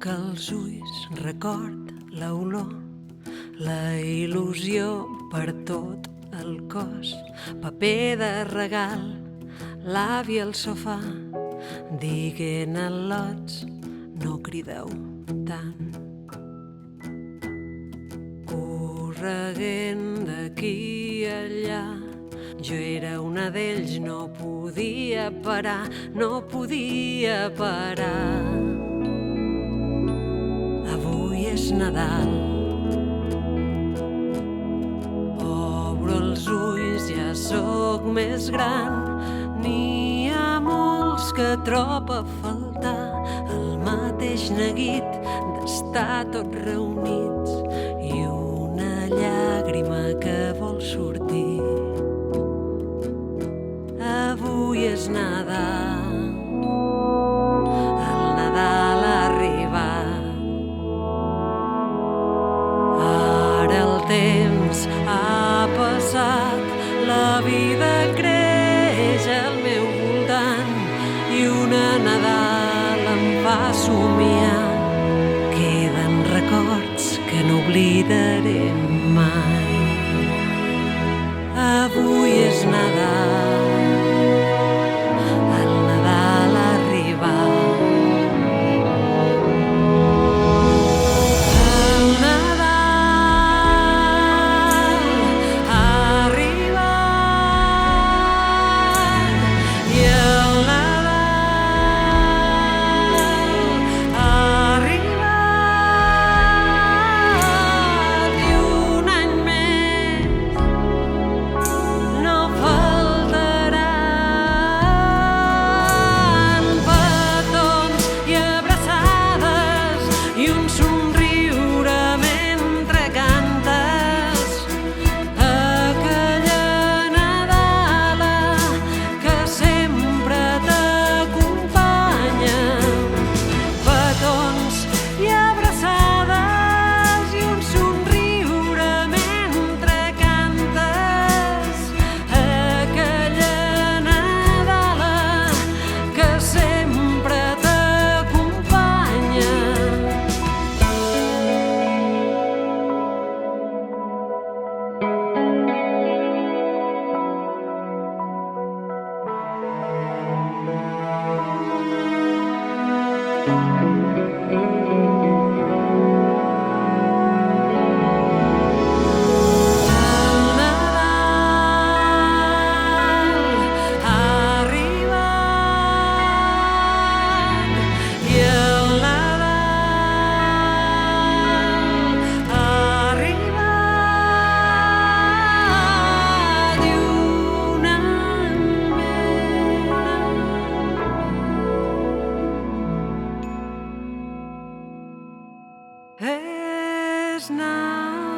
que els ulls, record l'olor, la il·lusió per tot el cos, paper de regal, l'avi al sofà, diguent al·lots, no crideu tant. Correguent d'aquí a allà, jo era una d'ells, no podia parar, no podia parar. Avui és Nadal, obro els ulls, ja sóc més gran, n'hi ha molts que trob a faltar el mateix neguit d'estar tots reunits i una llàgrima que vol sortir. Avui és Nadal, el Nadal ha arribat. Ara el temps ha passat, la vida creix al meu voltant i una Nadal em fa somiar. Queden records que no oblidaré mai. Avui és Nadal, el Nadal ha arribat. El Nadal ha arribat i el Nadal ha arribat i un any més no faltaran petons i abraçades i un somriure mentre cantes aquella Nadala que sempre t'acompanya. Petons i abraçades i un somriure mentre cantes aquella Nadala que sempre t'acompanya. El Nadal ha arribat i el Nadal ha arribat i un any més. És Nadal.